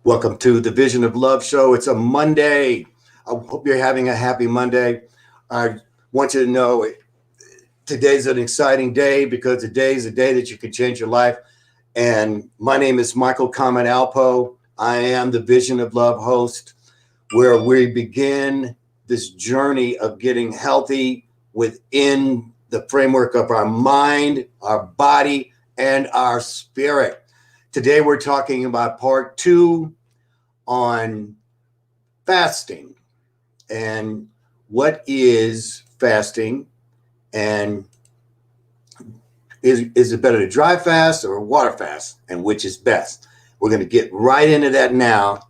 Welcome to the Vision of Love show. It's a Monday. I hope you're having a happy Monday. I want you to know today's an exciting day because today is a day that you can change your life. And my name is Michael Kamen Alpough. I am the Vision of Love host, where we begin this journey of getting healthy within the framework of our mind, our body, and our spirit. Today, we're talking about part two on fasting and what is fasting, and is it better to dry fast or water fast, and which is best. We're going to get right into that now.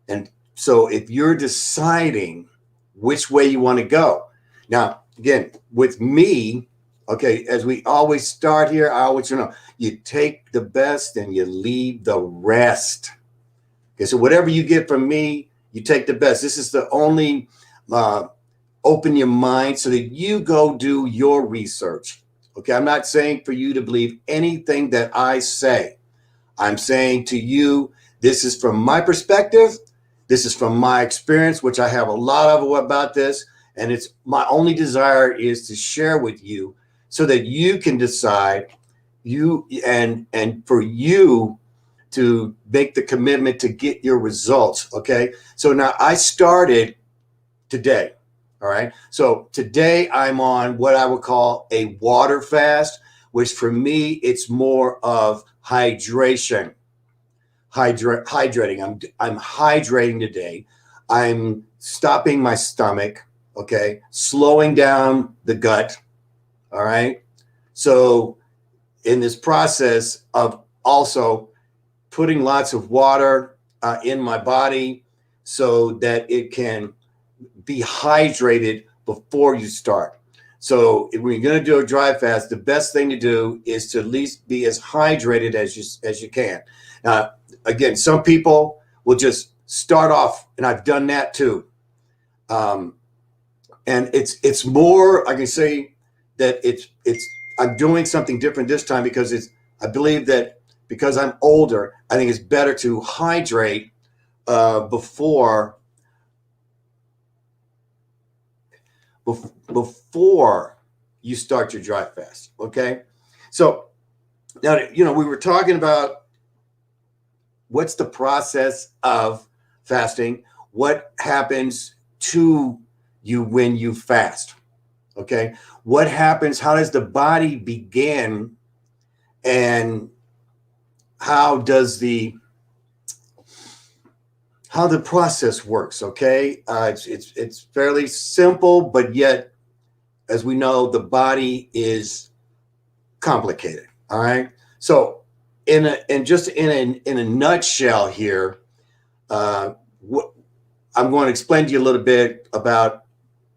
And so if you're deciding which way you want to go, now again with me, okay, as we always start here, I always you take the best and you leave the rest. Okay, so whatever you get from me, you take the best. This is the only open your mind so that you go do your research. Okay, I'm not saying for you to believe anything that I say. I'm saying to you, this is from my perspective. This is from my experience, which I have a lot of about this. And it's my only desire is to share with you so that you can decide and for you to make the commitment to get your results. Okay. So now I started today. All right. So today I'm on what I would call a water fast, which for me, it's more of hydration. Hydrating. I'm hydrating today. I'm stopping my stomach. Okay. Slowing down the gut. All right. So in this process of also putting lots of water in my body so that it can be hydrated before you start. So when you're going to do a dry fast, the best thing to do is to at least be as hydrated as you can. Now, again, some people will just start off, and I've done that too. And it's more. I can say that it's I'm doing something different this time because I believe that because I'm older, I think it's better to hydrate before you start your dry fast. Okay, so now we were talking about what's the process of fasting, what happens to you when you fast. Okay, what happens? How does the body begin, and how the process works? Okay, it's fairly simple, but yet, as we know, the body is complicated. All right, so in a nutshell here, I'm going to explain to you a little bit about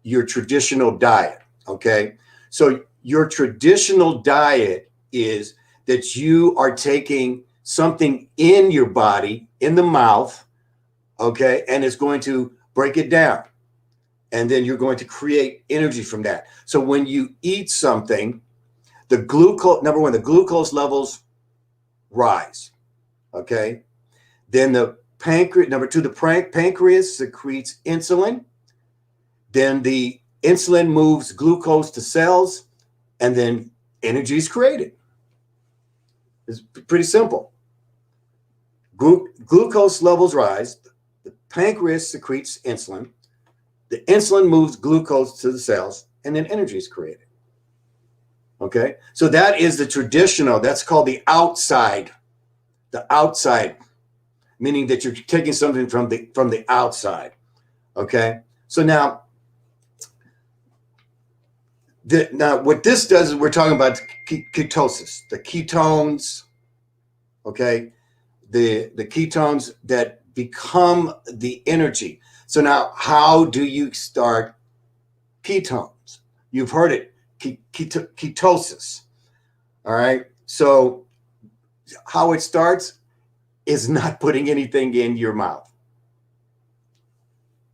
your traditional diet. Okay, so your traditional diet is that you are taking something in your body, in the mouth, okay, and it's going to break it down. And then you're going to create energy from that. So when you eat something, number one, the glucose levels rise, okay? Then number two, the pancreas secretes insulin. Then the insulin moves glucose to cells, and then energy is created. It's pretty simple. Glucose levels rise. The pancreas secretes insulin. The insulin moves glucose to the cells, and then energy is created. Okay, so that is the traditional. That's called the outside. The outside, meaning that you're taking something from the outside. Okay, so now what this does is we're talking about ketosis, the ketones. Okay, the ketones that become the energy. So now, how do you start ketones? You've heard it, ketosis. All right. So how it starts is not putting anything in your mouth.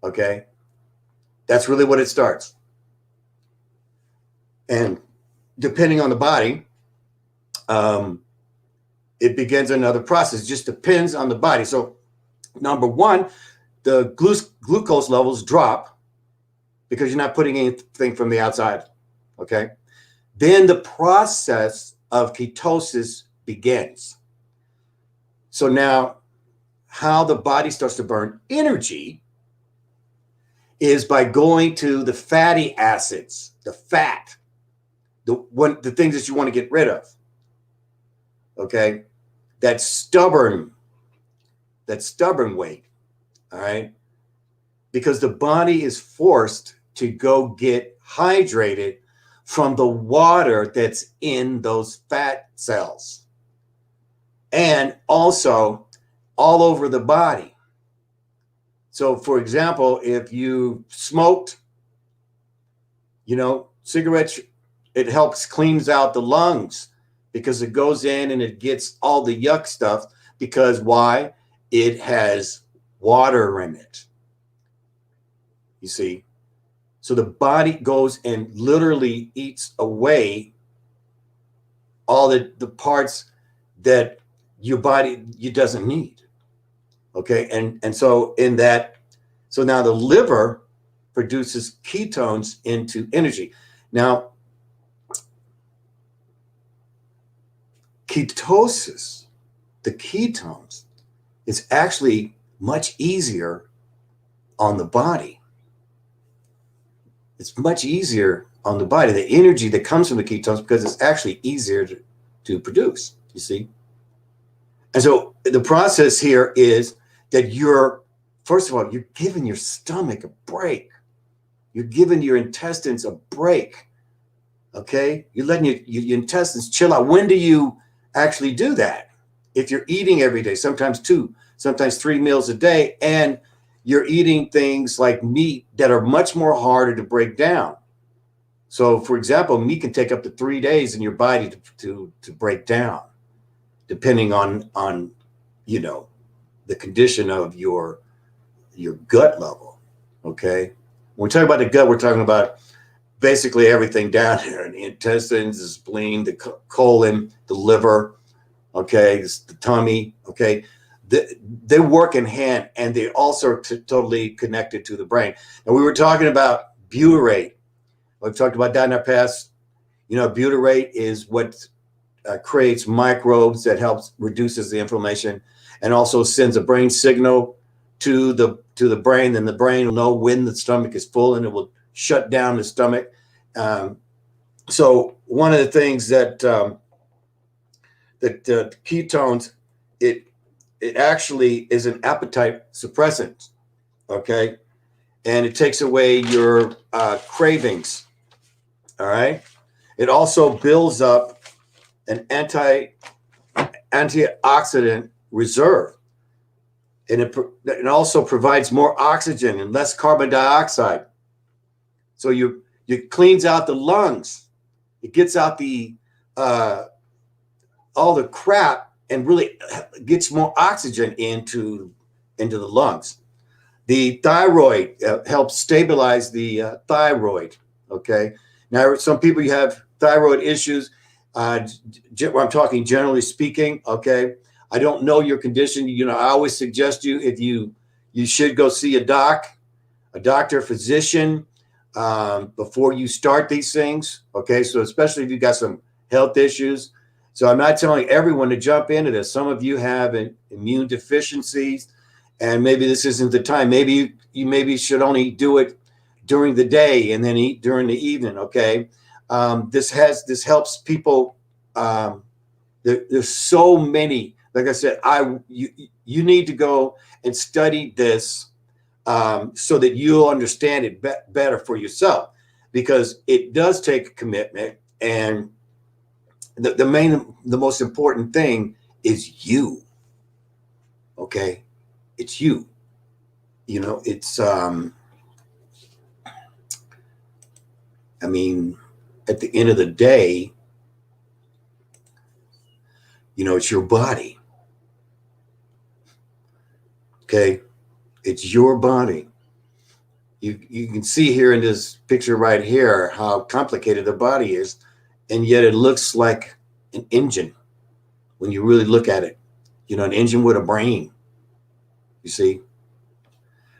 Okay. That's really what it starts. And depending on the body, it begins another process. It just depends on the body. So Number one, the glucose levels drop because you're not putting anything from the outside. Okay. Then the process of ketosis begins. So now, how the body starts to burn energy is by going to the fatty acids, the fat, the things that you want to get rid of. Okay, that stubborn weight. All right, because the body is forced to go get hydrated from the water that's in those fat cells, and also all over the body. So, for example, if you smoked, cigarettes, it helps cleans out the lungs because it goes in and it gets all the yuck stuff. Because why? It has water in it. You see? So the body goes and literally eats away all the parts that your body doesn't need. Okay, and so in that, so now the liver produces ketones into energy. Now, ketosis, the ketones, is actually much easier on the body. It's much easier on the body, the energy that comes from the ketones, because it's actually easier to produce, you see? And so the process here is that first of all, you're giving your stomach a break. You're giving your intestines a break. Okay? You're letting your intestines chill out. When do you actually do that? If you're eating every day, sometimes 2, sometimes 3 meals a day, and you're eating things like meat that are much more harder to break down. So, for example, meat can take up to 3 days in your body to break down, depending on the condition of your gut level. Okay, when we talk about the gut, we're talking about basically everything down here: the intestines, the spleen, the colon, the liver. Okay, the tummy. Okay, they work in hand, and they also are totally connected to the brain. And we were talking about butyrate. We've talked about that in our past. Butyrate is what creates microbes that helps reduces the inflammation, and also sends a brain signal to the brain. And the brain will know when the stomach is full, and it will shut down the stomach. So one of the things that ketones, it actually is an appetite suppressant. Okay, and it takes away your cravings. All right, it also builds up an antioxidant reserve, and it also provides more oxygen and less carbon dioxide. So it cleans out the lungs. It gets out all the crap and really gets more oxygen into the lungs. The thyroid helps stabilize the thyroid. Okay. Now, some people, you have thyroid issues. I'm talking generally speaking. Okay. I don't know your condition. I always suggest you should go see a doctor, physician, before you start these things. Okay. So especially if you got some health issues. So I'm not telling everyone to jump into this. Some of you have immune deficiencies, and maybe this isn't the time. Maybe you maybe should only do it during the day and then eat during the evening. Okay. This helps people. There's so many, like I said, you need to go and study this so that you'll understand it better for yourself, because it does take commitment, and the most important thing is you. Okay, it's you. It's I mean, at the end of the day, it's your body. Okay, it's your body. You can see here in this picture right here how complicated the body is, and yet it looks like an engine when you really look at it. An engine with a brain. You see?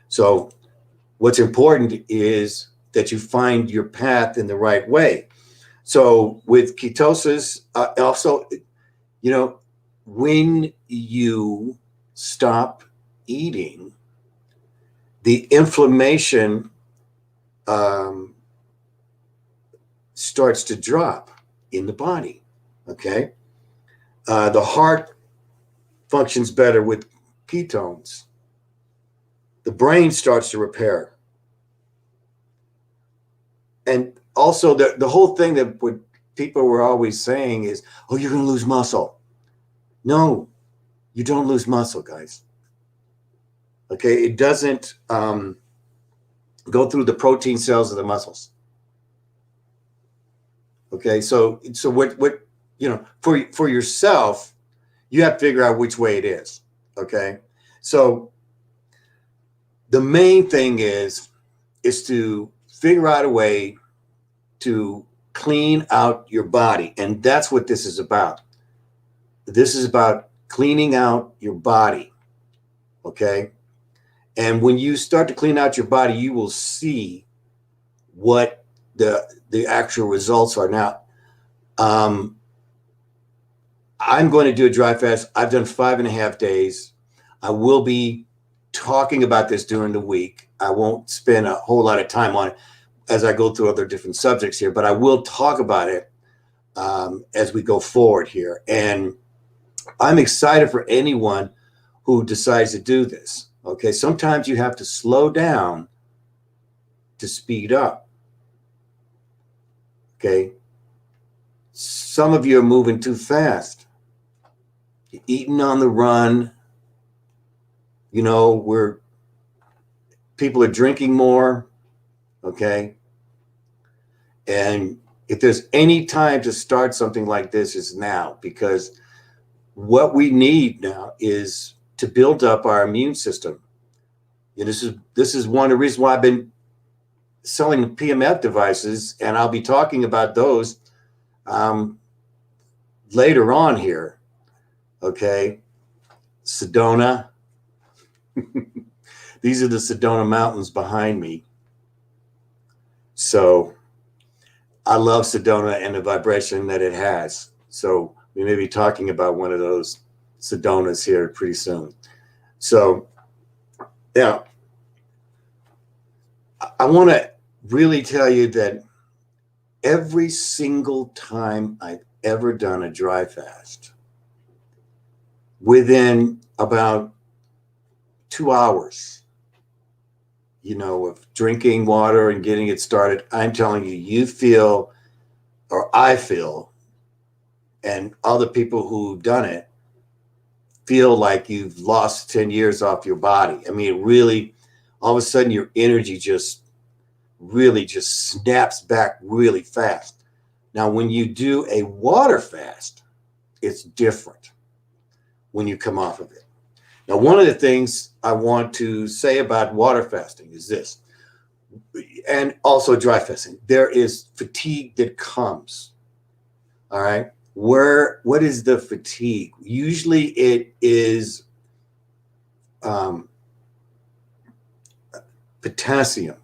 So what's important is that you find your path in the right way. So with ketosis, also, you know, when you stop eating, the inflammation um, starts to drop in the body. Okay. The heart functions better with ketones. The brain starts to repair. And also, the whole thing that what people were always saying is, oh, you're going to lose muscle. No, you don't lose muscle, guys. Okay. It doesn't go through the protein cells of the muscles. Okay. So what, for yourself, you have to figure out which way it is. Okay. So the main thing is to figure out a way to clean out your body. And that's what this is about. This is about cleaning out your body. Okay. And when you start to clean out your body, you will see what the actual results are. Now, I'm going to do a dry fast. I've done 5.5 days. I will be talking about this during the week. I won't spend a whole lot of time on it as I go through other different subjects here, but I will talk about it as we go forward here. And I'm excited for anyone who decides to do this. Okay, sometimes you have to slow down to speed up. Okay, some of you are moving too fast. You're eating on the run. You know, where people are drinking more. Okay, and if there's any time to start something like this, is now, because what we need now is to build up our immune system. And this is one of the reasons why I've been selling PMF devices, and I'll be talking about those later on here. Okay, Sedona. These are the Sedona Mountains behind me. So I love Sedona and the vibration that it has. So we may be talking about one of those Sedonas here pretty soon. So, yeah, I want to really tell you that every single time I've ever done a dry fast, within about 2 hours, of drinking water and getting it started, I'm telling you, you feel, or I feel, and other people who've done it feel like you've lost 10 years off your body. I mean, it really, all of a sudden, your energy really just snaps back really fast. Now, when you do a water fast, it's different when you come off of it. Now, one of the things I want to say about water fasting is this, and also dry fasting. There is fatigue that comes. All right. What is the fatigue? Usually it is potassium.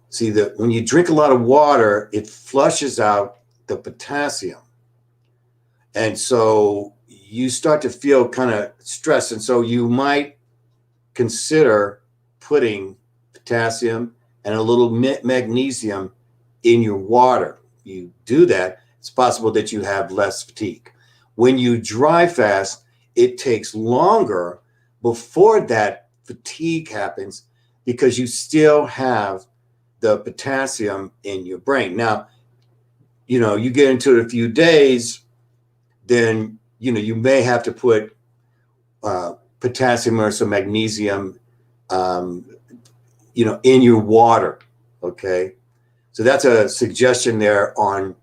See, that when you drink a lot of water, it flushes out the potassium. And so you start to feel kind of stressed. And so you might consider putting potassium and a little magnesium in your water. You do that, it's possible that you have less fatigue. When you dry fast, it takes longer before that fatigue happens because you still have the potassium in your brain. Now, you get into it a few days, then, you may have to put potassium or some magnesium, in your water. Okay. So that's a suggestion there on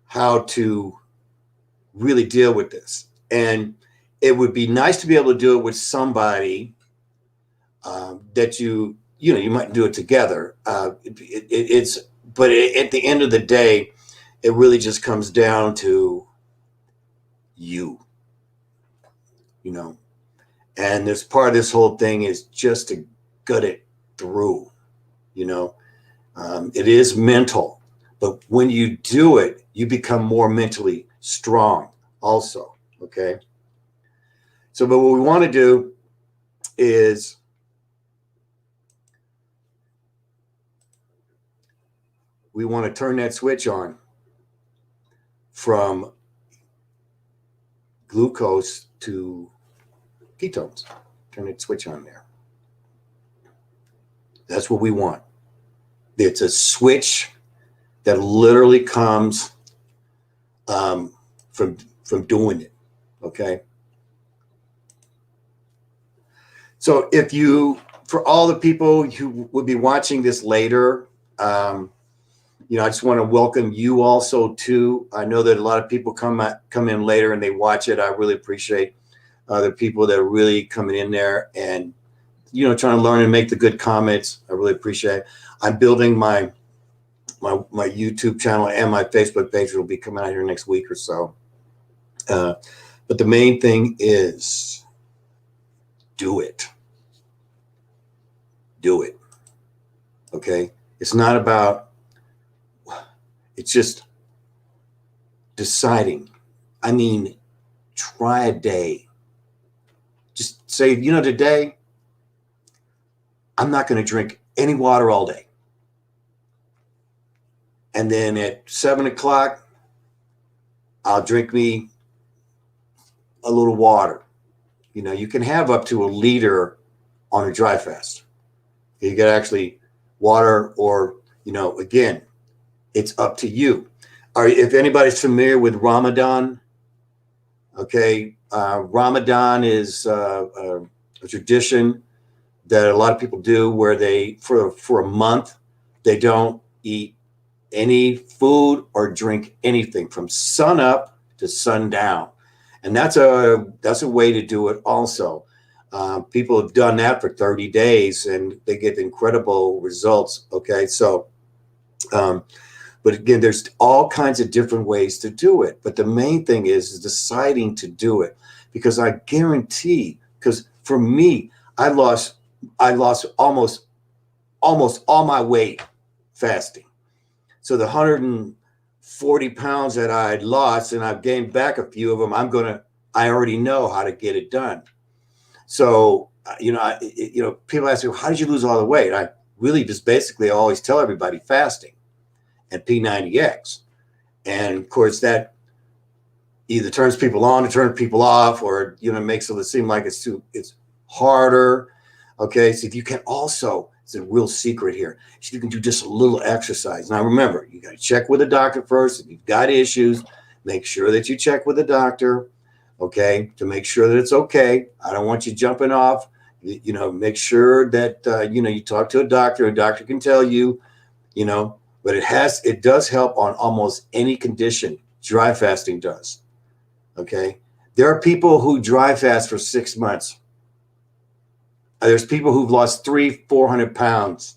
how to really deal with this. And it would be nice to be able to do it with somebody that you might do it together. But at the end of the day, it really just comes down to you, And this part of this whole thing is just to gut it through, you know. It is mental, but when you do it, you become more mentally strong also, okay? So, but what we want to do is we want to turn that switch on from glucose to ketones. Turn that switch on there. That's what we want. It's a switch that literally comes from doing it, okay? So if you, for all the people who will be watching this later, you know, I just want to welcome you also too. I know that a lot of people come in later and they watch it. I really appreciate the people that are really coming in there and, you know, trying to learn and make the good comments. I really appreciate it. I'm building my YouTube channel and my Facebook page will be coming out here next week or so. But the main thing is do it. Do it. Okay? It's not about, it's just deciding. I mean, try a day. Just say, you know, today, I'm not going to drink any water all day. And then at 7 o'clock, I'll drink me a little water. You know, you can have up to a liter on a dry fast. You get actually water or, you know, again, it's up to you. If anybody's familiar with Ramadan, okay, Ramadan is a tradition that a lot of people do where they, for a month, they don't eat any food or drink anything from sun up to sundown. And that's a way to do it also. People have done that for 30 days and they get incredible results. Okay. So, but again, there's all kinds of different ways to do it. But the main thing is deciding to do it, because I guarantee, because for me, I lost almost all my weight fasting. So the 140 pounds that I'd lost and I've gained back a few of them, I already know how to get it done. So, you know, people ask me, how did you lose all the weight? I really just basically always tell everybody fasting and P90X. And of course that either turns people on or turns people off, or, you know, makes it seem like it's harder. Okay. So if you can also, it's a real secret here. So you can do just a little exercise. Now, remember, you got to check with a doctor first. If you've got issues, make sure that you check with a doctor, okay, to make sure that it's okay. I don't want you jumping off. You know, make sure that, you know, you talk to a doctor. A doctor can tell you, you know, but it does help on almost any condition. Dry fasting does. Okay. There are people who dry fast for 6 months. There's people who've lost 300-400 pounds.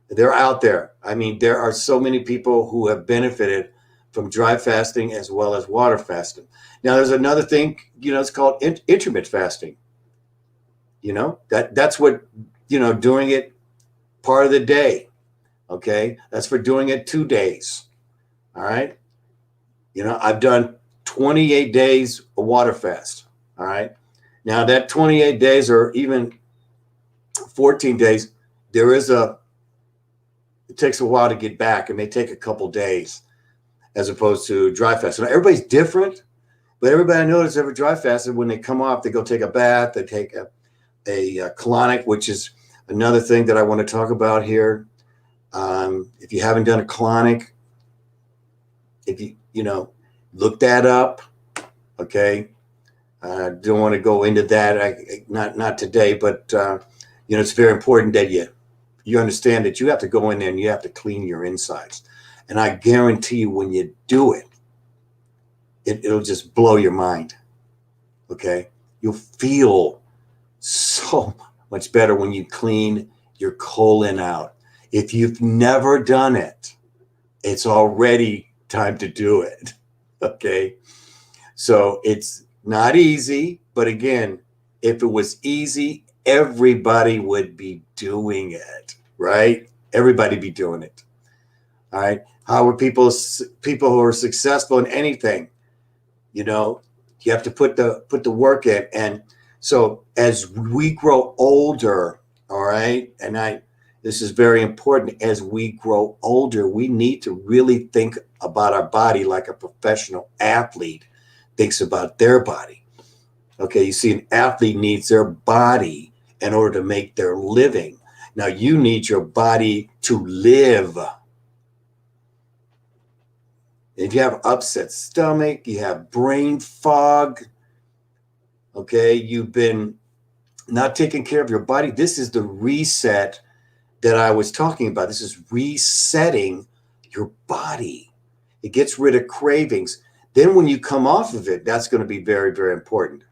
They're out there. I mean, there are so many people who have benefited from dry fasting as well as water fasting. Now, there's another thing, you know, it's called intermittent fasting. You know, that's what, you know, doing it part of the day. Okay. That's for doing it 2 days. All right. You know, I've done 28 days of water fast. All right. Now that 28 days or even 14 days, it takes a while to get back. It may take a couple days as opposed to dry fast. Now, everybody's different, but everybody I know that's ever dry fasted, when they come off, they go take a bath, they take a colonic, which is another thing that I want to talk about here. If you haven't done a colonic, if you know, look that up. Okay. I don't want to go into that. Not today, but, you know, it's very important that you understand that you have to go in there and you have to clean your insides. And I guarantee you, when you do it, it'll just blow your mind. Okay. You'll feel so much better when you clean your colon out. If you've never done it, it's already time to do it. Okay. So it's not easy, but again, If it was easy, everybody would be doing it, right? Everybody be doing it. All right. How are people who are successful in anything? You know, you have to put the work in. And so as we grow older, all right, and this is very important. As we grow older, we need to really think about our body like a professional athlete thinks about their body. Okay, you see, an athlete needs their body in order to make their living. Now, you need your body to live. If you have upset stomach, you have brain fog, okay, you've been not taking care of your body. This is the reset that I was talking about. This is resetting your body. It gets rid of cravings. Then when you come off of it, that's going to be very, very important.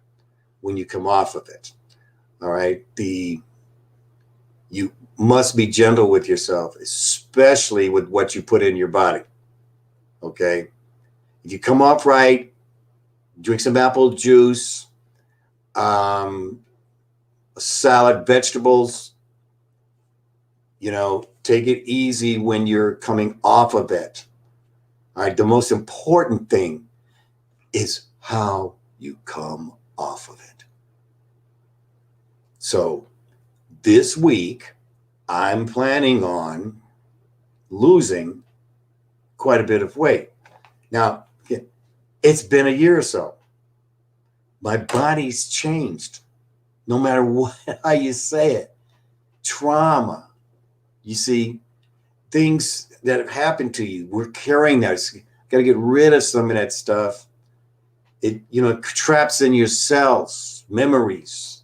When you come off of it, all right, you must be gentle with yourself, especially with what you put in your body. Okay, if you come off right, drink some apple juice, salad, vegetables. You know, take it easy when you're coming off of it. All right, the most important thing is how you come off of it. So this week, I'm planning on losing quite a bit of weight. Now, it's been a year or so. My body's changed. No matter what, how you say it. Trauma. You see, things that have happened to you, we're carrying that. Got to get rid of some of that stuff. It traps in your cells, memories.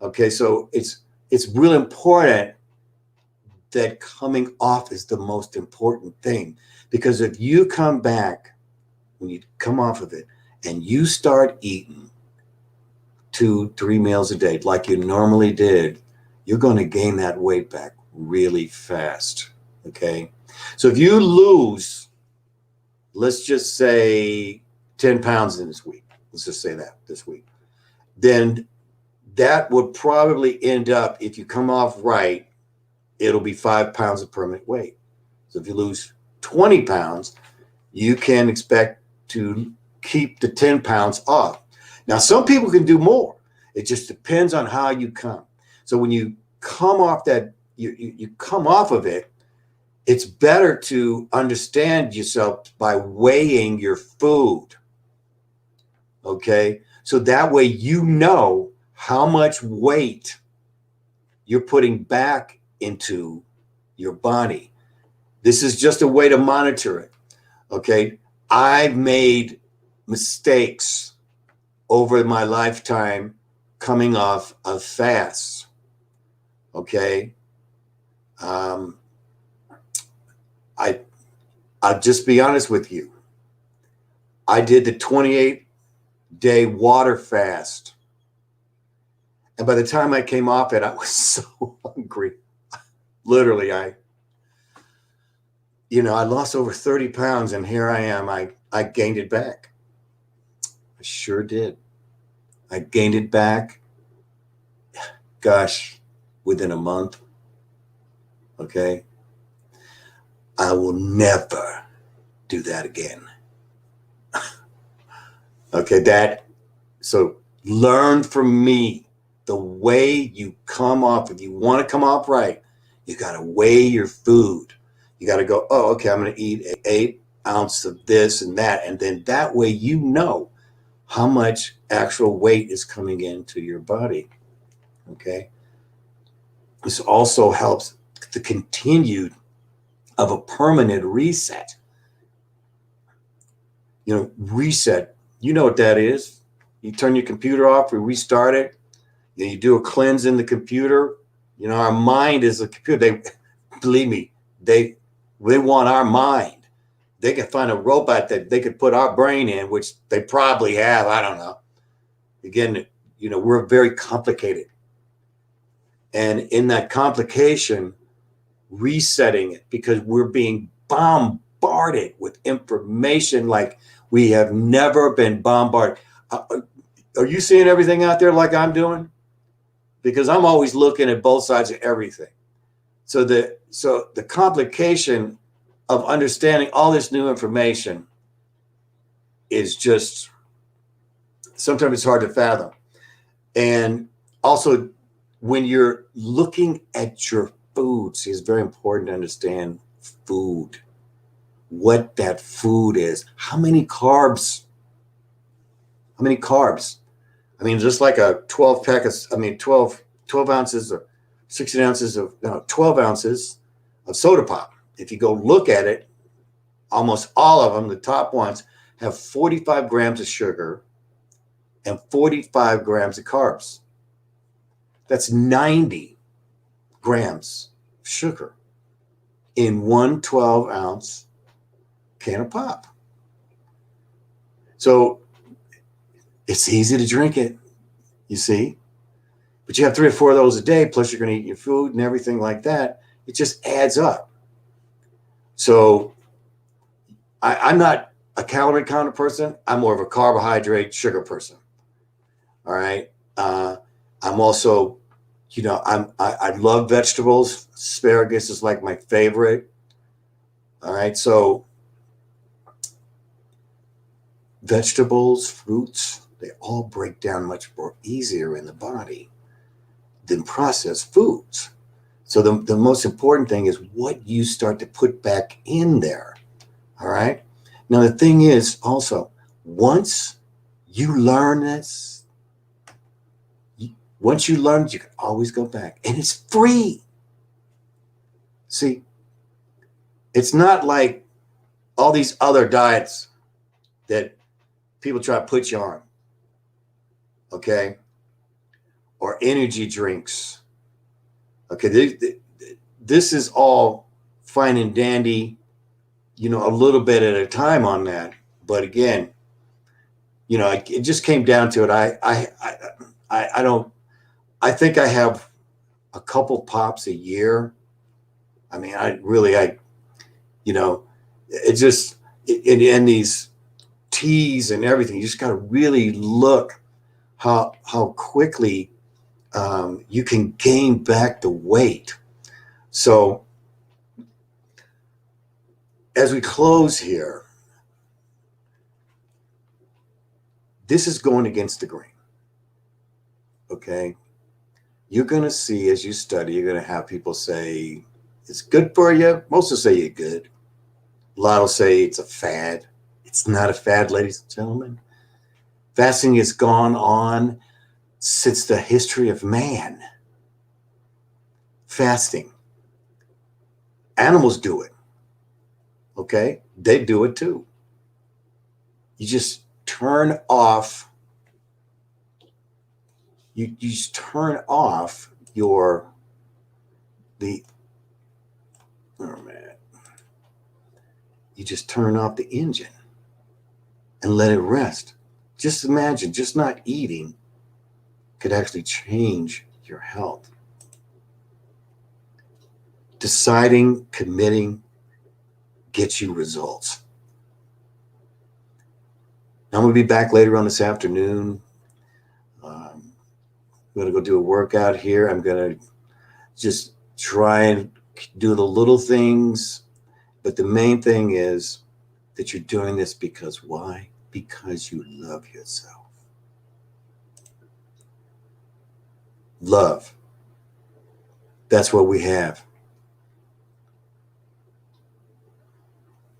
Okay, so it's real important that coming off is the most important thing. Because if you come back, when you come off of it, and you start eating 2-3 meals a day like you normally did, you're going to gain that weight back really fast. Okay, so if you lose, let's just say 10 pounds in this week, let's just say that this week, then that would probably end up, if you come off right, it'll be 5 pounds of permanent weight. So if you lose 20 pounds, you can expect to keep the 10 pounds off. Now, some people can do more. It just depends on how you come. So when you come off that, you come off of it, it's better to understand yourself by weighing your food. Okay? So that way you know how much weight you're putting back into your body. This is just a way to monitor it. Okay? I've made mistakes over my lifetime coming off of fasts. Okay? I'll just be honest with you. I did the 28-day water fast. And by the time I came off it, I was so hungry. Literally, I lost over 30 pounds, and here I am. I gained it back. I sure did. I gained it back, gosh, within a month. Okay? I will never do that again. Okay, so learn from me the way you come off. If you want to come off right, you got to weigh your food. You got to go, oh, okay, I'm going to eat 8 ounces of this and that. And then that way you know how much actual weight is coming into your body. Okay. This also helps the continued of a permanent reset. Reset. You know what that is. You turn your computer off, you restart it, then you do a cleanse in the computer. Our mind is a computer. Believe me, they want our mind. They can find a robot that they could put our brain in, which they probably have. I don't know. Again, we're very complicated. And in that complication, resetting it, because we're being bombarded with information like we have never been bombarded. Are you seeing everything out there like I'm doing? Because I'm always looking at both sides of everything. So the complication of understanding all this new information is just sometimes it's hard to fathom. And also, when you're looking at your food, see, it's very important to understand food, what that food is, how many carbs. How many carbs? I mean, just like a 12 pack of, 12 ounces or 16 ounces of, no, 12 ounces of soda pop. If you go look at it, almost all of them, the top ones, have 45 grams of sugar and 45 grams of carbs. That's 90 grams of sugar in one 12-ounce can of pop. So it's easy to drink it, you see. But you have 3 or 4 of those a day, plus you're going to eat your food and everything like that. It just adds up. So I'm not a calorie counter person. I'm more of a carbohydrate, sugar person. All right. I'm also, I love vegetables. Asparagus is like my favorite. All right. So vegetables, fruits, they all break down much more easier in the body than processed foods. So the most important thing is what you start to put back in there. All right. Now, the thing is also, once you learn this, once you learn it, you can always go back. And it's free. See, it's not like all these other diets that people try to put you on. Okay. Or energy drinks. Okay. This is all fine and dandy, a little bit at a time on that. But again, it just came down to it. I think I have a couple pops a year. I mean, it just, in these teas and everything, you just got to really look how quickly you can gain back the weight. So as we close here, this is going against the grain. Okay. You're going to see as you study, you're going to have people say it's good for you. Most will say you're good. A lot will say it's a fad. It's not a fad, ladies and gentlemen. Fasting has gone on since the history of man. Fasting. Animals do it. Okay? They do it too. You just turn off. You just turn off oh man. You just turn off the engine and let it rest. Just imagine, just not eating could actually change your health. Deciding, committing, gets you results. I'm going to be back later on this afternoon. I'm going to go do a workout here. I'm going to just try and do the little things. But the main thing is that you're doing this because why? Because you love yourself. Love. That's what we have.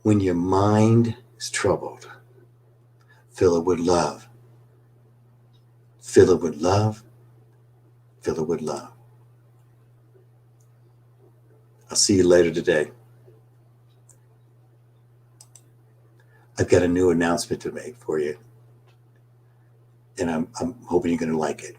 When your mind is troubled, fill it with love. Fill it with love. Fill it with love. I'll see you later today. I've got a new announcement to make for you. And I'm hoping you're going to like it.